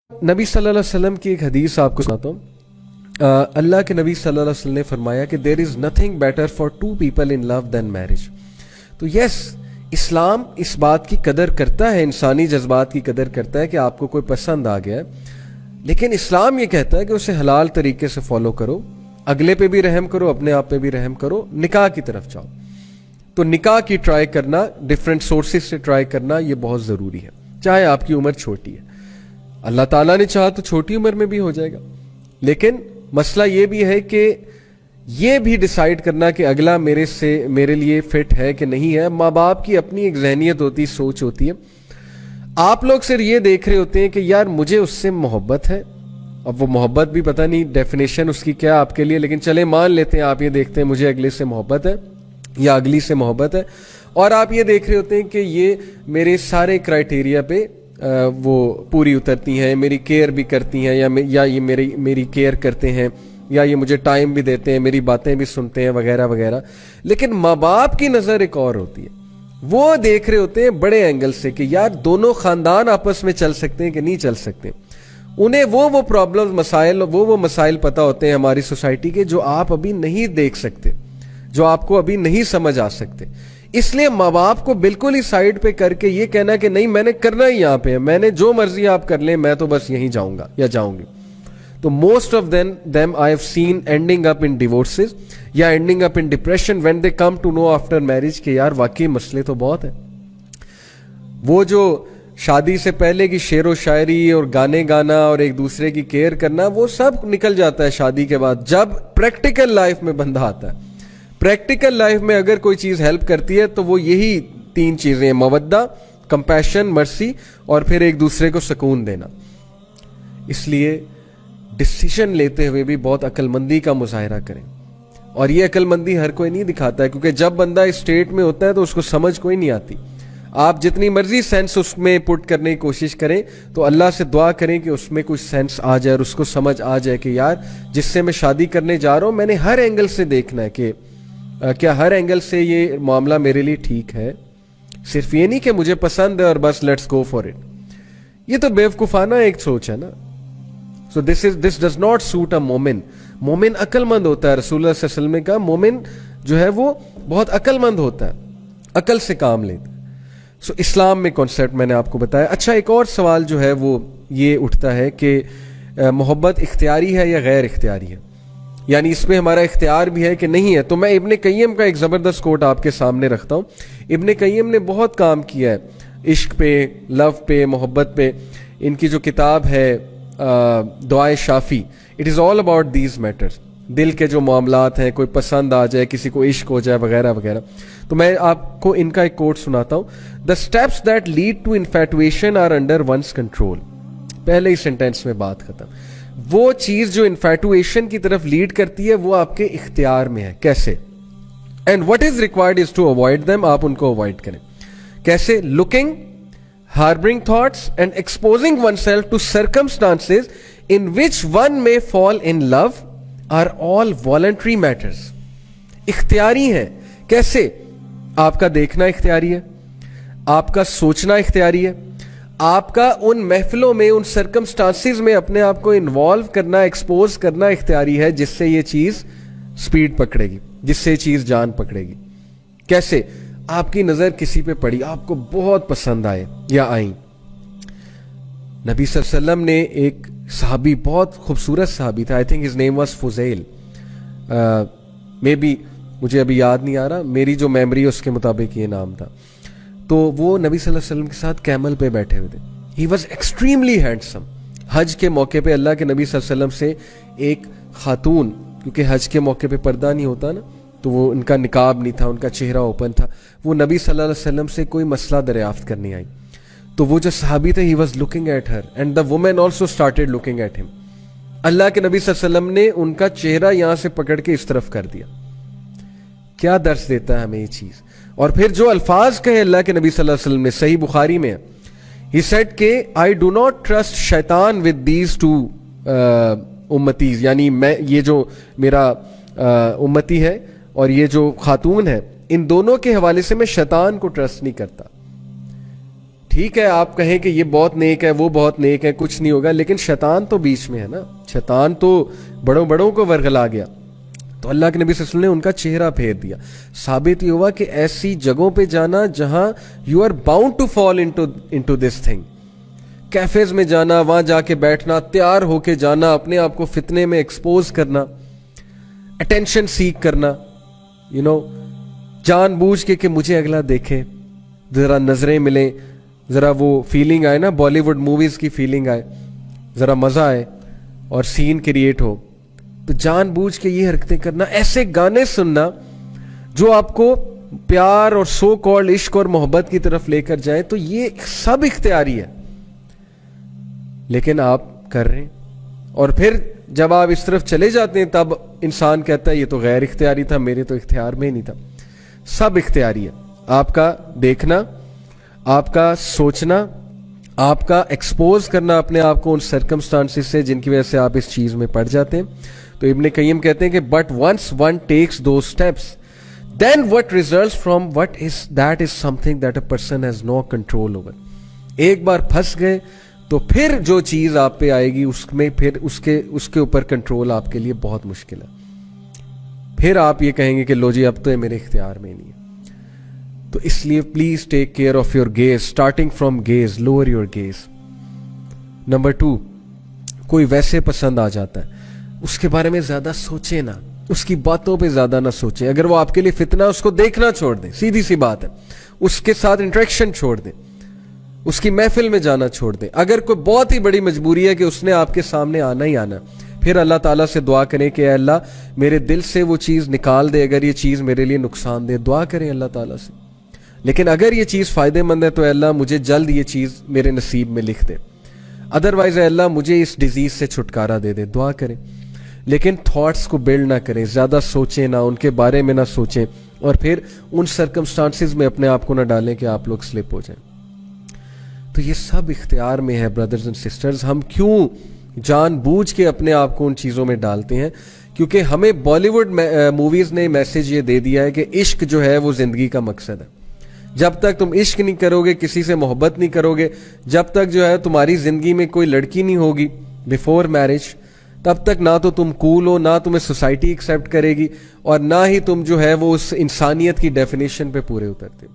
نبی صلی اللہ علیہ وسلم کی ایک حدیث آپ کو سناتا ہوں۔ اللہ کے نبی صلی اللہ علیہ وسلم نے فرمایا کہ there is nothing better for two people in love than marriage. تو یس، اسلام اس بات کی قدر کرتا ہے، انسانی جذبات کی قدر کرتا ہے کہ آپ کو کوئی پسند آ گیا ہے، لیکن اسلام یہ کہتا ہے کہ اسے حلال طریقے سے فالو کرو، اگلے پہ بھی رحم کرو، اپنے آپ پہ بھی رحم کرو، نکاح کی طرف جاؤ۔ تو نکاح کی ٹرائی کرنا، ڈفرینٹ سورسز سے ٹرائی کرنا، یہ بہت ضروری ہے، چاہے آپ کی عمر چھوٹی ہے۔ اللہ تعالیٰ نے چاہا تو چھوٹی عمر میں بھی ہو جائے گا، لیکن مسئلہ یہ بھی ہے کہ یہ بھی ڈیسائیڈ کرنا کہ اگلا میرے لیے فٹ ہے کہ نہیں ہے۔ ماں باپ کی اپنی ایک ذہنیت ہوتی، سوچ ہوتی ہے۔ آپ لوگ صرف یہ دیکھ رہے ہوتے ہیں کہ یار مجھے اس سے محبت ہے، اب وہ محبت بھی پتہ نہیں ڈیفینیشن اس کی کیا آپ کے لیے، لیکن چلے مان لیتے ہیں آپ یہ دیکھتے ہیں مجھے اگلے سے محبت ہے یا اگلی سے محبت ہے، اور آپ یہ دیکھ رہے ہوتے ہیں کہ یہ میرے سارے کرائٹیریا پہ وہ پوری اترتی ہیں، میری کیئر بھی کرتی ہیں، یا یہ میری کیئر کرتے ہیں، یا یہ مجھے ٹائم بھی دیتے ہیں، میری باتیں بھی سنتے ہیں، وغیرہ وغیرہ۔ لیکن ماں باپ کی نظر ایک اور ہوتی ہے، وہ دیکھ رہے ہوتے ہیں بڑے اینگل سے کہ یار دونوں خاندان آپس میں چل سکتے ہیں کہ نہیں چل سکتے۔ انہیں وہ پرابلم مسائل پتہ ہوتے ہیں ہماری سوسائٹی کے جو آپ ابھی نہیں دیکھ سکتے، جو آپ کو ابھی نہیں سمجھ آ سکتے۔ اس لیے ماں باپ کو بالکل ہی سائڈ پہ کر کے یہ کہنا کہ نہیں میں نے کرنا ہی یہاں پہ ہے، میں نے جو مرضی آپ کر لیں، میں تو بس یہیں جاؤں گا یا جاؤں گی۔ تو most of them I have seen ending up in divorces یا ending up in depression when they come to know after marriage کہ یار واقعی مسئلے تو بہت ہیں۔ وہ جو شادی سے پہلے کی شعر و شاعری اور گانے گانا اور ایک دوسرے کی کیئر کرنا، وہ سب نکل جاتا ہے شادی کے بعد، جب پریکٹیکل لائف میں بندہ آتا ہے۔ پریکٹیکل لائف میں اگر کوئی چیز ہیلپ کرتی ہے تو وہ یہی تین چیزیں ہیں: مودہ، کمپیشن، مرسی، اور پھر ایک دوسرے کو سکون دینا۔ اس لیے ڈیسیشن لیتے ہوئے بھی بہت عقل مندی کا مظاہرہ کریں، اور یہ عقل مندی ہر کوئی نہیں دکھاتا ہے، کیونکہ جب بندہ اس اسٹیٹ میں ہوتا ہے تو اس کو سمجھ کوئی نہیں آتی۔ آپ جتنی مرضی سینس اس میں پٹ کرنے کی کوشش کریں تو اللہ سے دعا کریں کہ اس میں کچھ سینس آ جائے اور اس کو سمجھ آ جائے کہ یار جس سے میں شادی کرنے جا رہا ہوں، میں نے ہر اینگل سے دیکھنا ہے کہ کیا ہر اینگل سے یہ معاملہ میرے لیے ٹھیک ہے، صرف یہ نہیں کہ مجھے پسند ہے اور بس لیٹس گو فار اٹ۔ یہ تو بیوقوفانہ ایک سوچ ہے نا۔ سو دس ڈز ناٹ سوٹ اے مومن۔ مومن عقل مند ہوتا ہے، رسول اللہ صلی اللہ علیہ وسلم نے کہا مومن جو ہے وہ بہت عقل مند ہوتا ہے، عقل سے کام لیتا ہے۔ سو اسلام میں کانسیپٹ میں نے آپ کو بتایا۔ اچھا، ایک اور سوال جو ہے وہ یہ اٹھتا ہے کہ محبت اختیاری ہے یا غیر اختیاری ہے، یعنی اس میں ہمارا اختیار بھی ہے کہ نہیں ہے۔ تو میں ابن قیم کا ایک زبردست کوٹ آپ کے سامنے رکھتا ہوں۔ ابن قیم نے بہت کام کیا ہے عشق پہ، لو پہ، محبت پہ۔ ان کی جو کتاب ہے دعائے شافی، it is all about these matters, دل کے جو معاملات ہیں، کوئی پسند آ جائے، کسی کو عشق ہو جائے، وغیرہ وغیرہ۔ تو میں آپ کو ان کا ایک کوٹ سناتا ہوں۔ The steps that lead to infatuation are under once control. پہلے ہی سینٹینس میں بات ختم۔ وہ چیز جو انفیٹویشن کی طرف لیڈ کرتی ہے وہ آپ کے اختیار میں ہے۔ کیسے؟ And what is required is to avoid them. آپ ان کو اوائڈ کریں۔ کیسے؟ Looking, harbouring thoughts and exposing oneself to circumstances in which one may fall in love are all voluntary matters. اختیاری ہیں۔ کیسے؟ آپ کا دیکھنا اختیاری ہے، آپ کا سوچنا اختیاری ہے، آپ کا ان محفلوں میں، ان سرکمسٹانسز میں اپنے آپ کو انوالو کرنا، ایکسپوز کرنا اختیاری ہے، جس سے یہ چیز سپیڈ پکڑے گی، جس سے یہ چیز جان پکڑے گی۔ کیسے؟ آپ کی نظر کسی پہ پڑی، آپ کو بہت پسند آئے یا آئیں۔ نبی صلی اللہ علیہ وسلم نے ایک صحابی، بہت خوبصورت صحابی تھا، I think his name was Fuzail, may be مجھے ابھی یاد نہیں آ رہا، میری جو میموری ہے اس کے مطابق یہ نام تھا۔ تو وہ نبی صلی اللہ علیہ وسلم کے ساتھ کیمل پہ بیٹھے ہوئے تھے۔ He was extremely handsome. حج کے موقع پہ اللہ کے نبی صلی اللہ علیہ وسلم سے ایک خاتون، کیونکہ حج کے موقع پہ پردہ نہیں ہوتا نا، تو وہ ان کا نقاب نہیں تھا، ان کا چہرہ اوپن تھا، وہ نبی صلی اللہ علیہ وسلم سے کوئی مسئلہ دریافت کرنے آئی۔ تو وہ جو صحابی تھے، he was looking at her and the woman also started looking at him. Allah کے نبی صلی اللہ علیہ وسلم نے ان کا چہرہ یہاں سے پکڑ کے اس طرف کر دیا۔ کیا درس دیتا ہے ہمیں یہ چیز؟ اور پھر جو الفاظ کہے اللہ کے نبی صلی اللہ علیہ وسلم نے، صحیح بخاری میں، ہی سیڈ کہ آئی ڈو ناٹ ٹرسٹ شیطان ود دیز ٹو امتیز، یعنی میں یہ جو میرا امتی ہے اور یہ جو خاتون ہے، ان دونوں کے حوالے سے میں شیطان کو ٹرسٹ نہیں کرتا۔ ٹھیک ہے آپ کہیں کہ یہ بہت نیک ہے وہ بہت نیک ہے, کچھ نہیں ہوگا, لیکن شیطان تو بیچ میں ہے نا, شیطان تو بڑوں کو ورگلا گیا. تو اللہ کے نبی صلی اللہ علیہ وسلم نے ان کا چہرہ پھیر دیا. ثابت یہ ہوا کہ ایسی جگہوں پہ جانا جہاں you are bound to fall into this thing, cafes میں جانا, وہاں جا کے بیٹھنا, تیار ہو کے جانا, اپنے آپ کو فتنے میں ایکسپوز کرنا, اٹینشن سیک کرنا, جان بوجھ کے کہ مجھے اگلا دیکھے, ذرا نظریں ملیں, ذرا وہ فیلنگ آئے نا, بالی ووڈ موویز کی فیلنگ آئے, ذرا مزہ آئے اور سین کریٹ ہو. تو جان بوجھ کے یہ حرکتیں کرنا, ایسے گانے سننا جو آپ کو پیار اور سو کالڈ عشق اور محبت کی طرف لے کر جائیں, تو یہ سب اختیاری ہے, لیکن آپ کر رہے ہیں. اور پھر جب آپ اس طرف چلے جاتے ہیں تب انسان کہتا ہے یہ تو غیر اختیاری تھا, میرے تو اختیار میں ہی نہیں تھا. سب اختیاری ہے, آپ کا دیکھنا, آپ کا سوچنا, آپ کا ایکسپوز کرنا اپنے آپ کو ان سرکمسٹانسز سے جن کی وجہ سے آپ اس چیز میں پڑ جاتے ہیں. تو ابن قیم کہتے ہیں کہ but once one takes those steps then what results from what is that is something that a person has no control over. ایک بار پھنس گئے تو پھر جو چیز آپ پہ آئے گی اس میں پھر اس کے اوپر کنٹرول آپ کے لیے بہت مشکل ہے. پھر آپ یہ کہیں گے کہ لو جی اب تو یہ میرے اختیار میں نہیں ہے. تو اس لیے please take care of your gaze, starting from gaze, lower your gaze. Number 2, کوئی ویسے پسند آ جاتا ہے, اس کے بارے میں زیادہ سوچے نہ, اس کی باتوں پہ زیادہ نہ سوچیں. اگر وہ آپ کے لیے فتنہ ہے اس کو دیکھنا چھوڑ دیں, سیدھی سی بات ہے. اس کے ساتھ انٹریکشن چھوڑ دیں, اس کی محفل میں جانا چھوڑ دیں. اگر کوئی بہت ہی بڑی مجبوری ہے کہ اس نے آپ کے سامنے آنا ہی آنا, پھر اللہ تعالیٰ سے دعا کریں کہ اے اللہ میرے دل سے وہ چیز نکال دے اگر یہ چیز میرے لیے نقصان دے. دعا کریں اللہ تعالیٰ سے. لیکن اگر یہ چیز فائدے مند ہے تو اے اللہ مجھے جلد یہ چیز میرے نصیب میں لکھ دے, ادروائز اے اللہ مجھے اس ڈیزیز سے چھٹکارا دے دے. دعا کریں, لیکن تھاٹس کو بلڈ نہ کریں, زیادہ سوچیں نہ, ان کے بارے میں نہ سوچیں, اور پھر ان سرکمسٹانسز میں اپنے آپ کو نہ ڈالیں کہ آپ لوگ سلپ ہو جائیں. تو یہ سب اختیار میں ہے برادرز اینڈ سسٹرز. ہم کیوں جان بوجھ کے اپنے آپ کو ان چیزوں میں ڈالتے ہیں؟ کیونکہ ہمیں بالی ووڈ موویز نے میسج یہ دے دیا ہے کہ عشق جو ہے وہ زندگی کا مقصد ہے. جب تک تم عشق نہیں کرو گے, کسی سے محبت نہیں کرو گے, جب تک جو ہے تمہاری زندگی میں کوئی لڑکی نہیں ہوگی بیفور میرج, تب تک نہ تو تم کول ہو, نہ تمہیں سوسائٹی ایکسیپٹ کرے گی, اور نہ ہی تم جو ہے وہ اس انسانیت کی ڈیفینیشن پہ پورے اترتے.